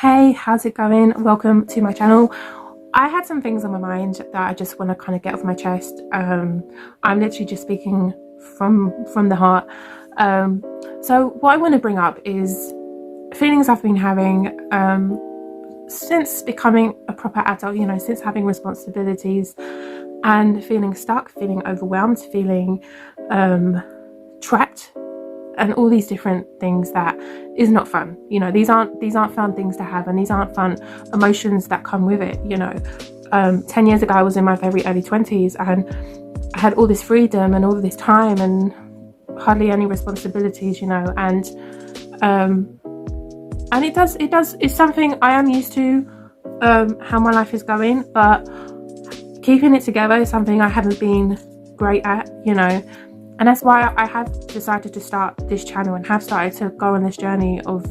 Hey, how's it going? Welcome to my channel. I had some things on my mind that I just want to kind of get off my chest. I'm literally just speaking from the heart. So what I want to bring up is feelings I've been having since becoming a proper adult, since having responsibilities and feeling stuck, feeling overwhelmed, feeling trapped, and all these different things that is not fun. These aren't fun things to have, and these aren't fun emotions that come with it. 10 years ago I was in my very early 20s and I had all this freedom and all this time and hardly any responsibilities, and it's something I am used to, how my life is going, but keeping it together is something I haven't been great at, and that's why I have decided to start this channel and have started to go on this journey of,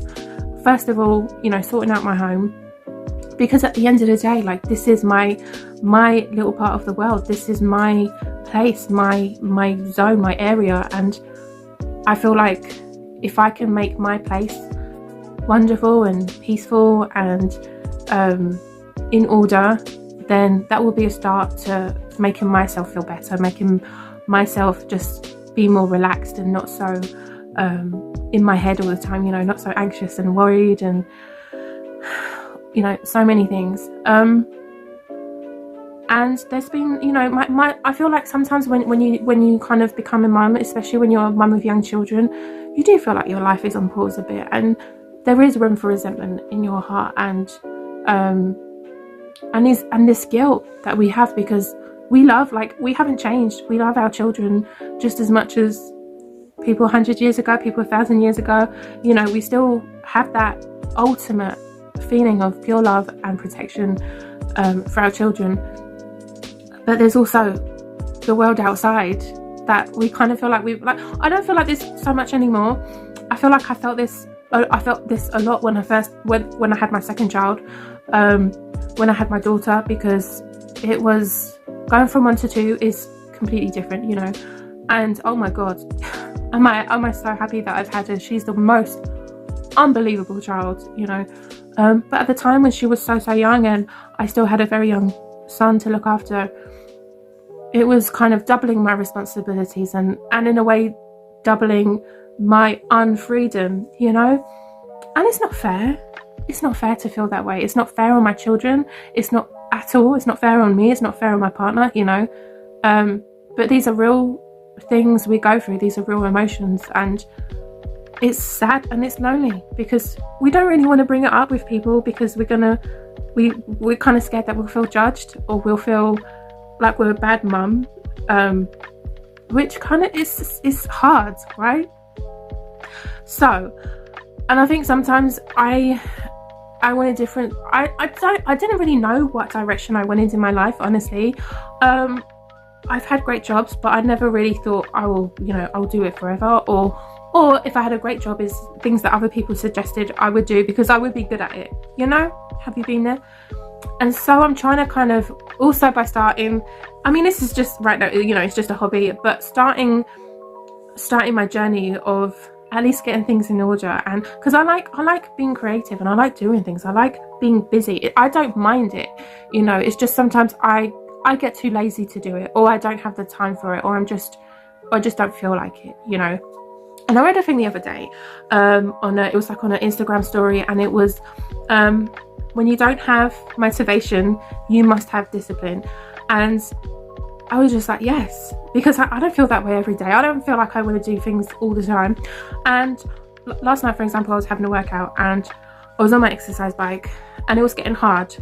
first of all, sorting out my home, because at the end of the day, like, this is my little part of the world. This is my place, my zone, my area, and I feel like if I can make my place wonderful and peaceful and in order, then that will be a start to making myself feel better, making myself just be more relaxed and not so in my head all the time, not so anxious and worried and so many things. And there's been, I feel like sometimes when you kind of become a mum, especially when you're a mum of young children, you do feel like your life is on pause a bit, and there is room for resentment in your heart and this guilt that we have, because we haven't changed. We love our children just as much as people 100 years ago, people 1,000 years ago. We still have that ultimate feeling of pure love and protection for our children. But there's also the world outside that we kind of feel like I don't feel like this so much anymore. I feel like I felt this a lot when I had my second child, when I had my daughter, because it was going from 1 to 2 is completely different, and oh my god, am I so happy that I've had her. She's the most unbelievable child, but at the time when she was so young and I still had a very young son to look after, it was kind of doubling my responsibilities and in a way doubling my unfreedom, and it's not fair. It's not fair to feel that way. It's not fair on my children. It's not at all. It's not fair on me. It's not fair on my partner, but these are real things we go through. These are real emotions, and it's sad and it's lonely because we don't really want to bring it up with people, because we're kind of scared that we'll feel judged or we'll feel like we're a bad mum, which kind of is hard, right? So, and I think sometimes I want a different, I didn't really know what direction I wanted in my life, honestly. I've had great jobs, but I never really thought I'll do it forever, or if I had a great job, is things that other people suggested I would do because I would be good at it, have you been there? And so I'm trying to kind of, also by starting, this is just right now, it's just a hobby, but starting my journey of at least getting things in order, and because I like being creative and I like doing things, I like being busy. I don't mind it, it's just sometimes I get too lazy to do it, or I don't have the time for it, or I just don't feel like it, And I read a thing the other day, it was like on an Instagram story, and it was when you don't have motivation, you must have discipline. And I was just like, yes, because I don't feel that way every day. I don't feel like I want to do things all the time. And last night, for example, I was having a workout and I was on my exercise bike and it was getting hard.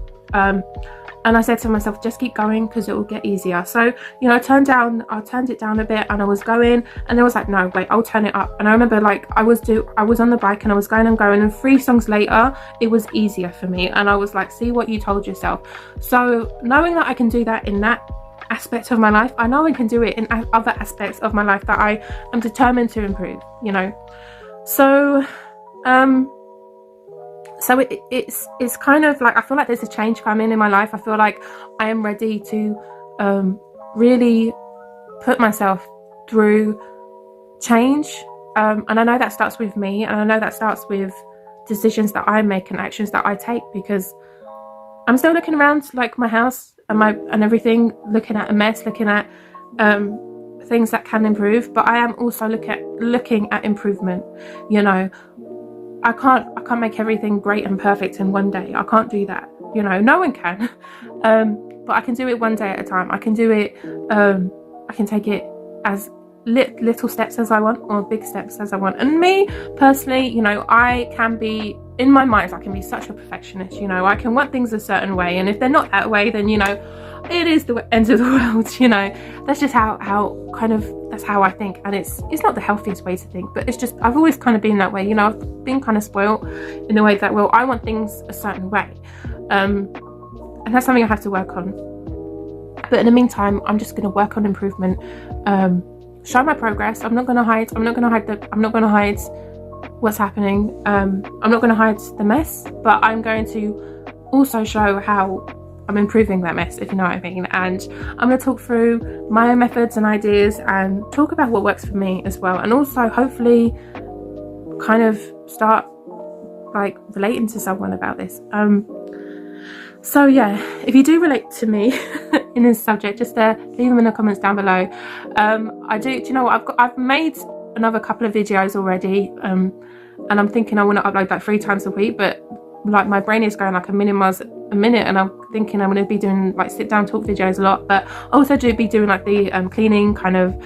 And I said to myself, just keep going because it will get easier. So, I turned it down a bit and I was going, and I was like, no, wait, I'll turn it up. And I remember I was on the bike and I was going and 3 songs later, it was easier for me. And I was like, see what you told yourself. So knowing that I can do that in that aspect of my life, I know I can do it in other aspects of my life that I am determined to improve, So, So it's kind of like, I feel like there's a change coming in my life. I feel like I am ready to really put myself through change. And I know that starts with me, and I know that starts with decisions that I make and actions that I take, because I'm still looking around like my house and everything, looking at a mess, looking at things that can improve, but I am also looking at improvement. You know, I can't make everything great and perfect in one day. I can't do that. You know, no one can. But I can do it one day at a time. I can do it, I can take it as little steps as I want, or big steps as I want. And me personally, you know, I can be, in my mind, I can be such a perfectionist. You know, I can want things a certain way, and if they're not that way, then, you know, it is the end of the world. You know, that's just how kind of, that's how I think. And it's not the healthiest way to think, but it's just, I've always kind of been that way. You know, I've been kind of spoiled in the way that, well, I want things a certain way, and that's something I have to work on. But in the meantime, I'm just going to work on improvement, show my progress. I'm not going to hide what's happening. I'm not going to hide the mess, but I'm going to also show how I'm improving that mess, if you know what I mean. And I'm going to talk through my own methods and ideas, and talk about what works for me as well, and also hopefully kind of start like relating to someone about this. So yeah, if you do relate to me in this subject, just leave them in the comments down below. Do you know what, I've made another couple of videos already, and I'm thinking I want to upload like 3 times a week, but like my brain is going like a million miles a minute, and I'm thinking I'm going to be doing like sit down talk videos a lot, but also be doing like the cleaning, kind of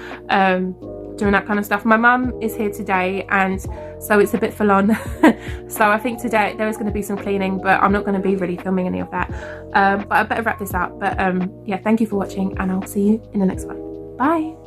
doing that kind of stuff. My mum is here today, and so it's a bit full on. So I think today there is going to be some cleaning, but I'm not going to be really filming any of that. But I better wrap this up. But yeah, thank you for watching, and I'll see you in the next one. Bye.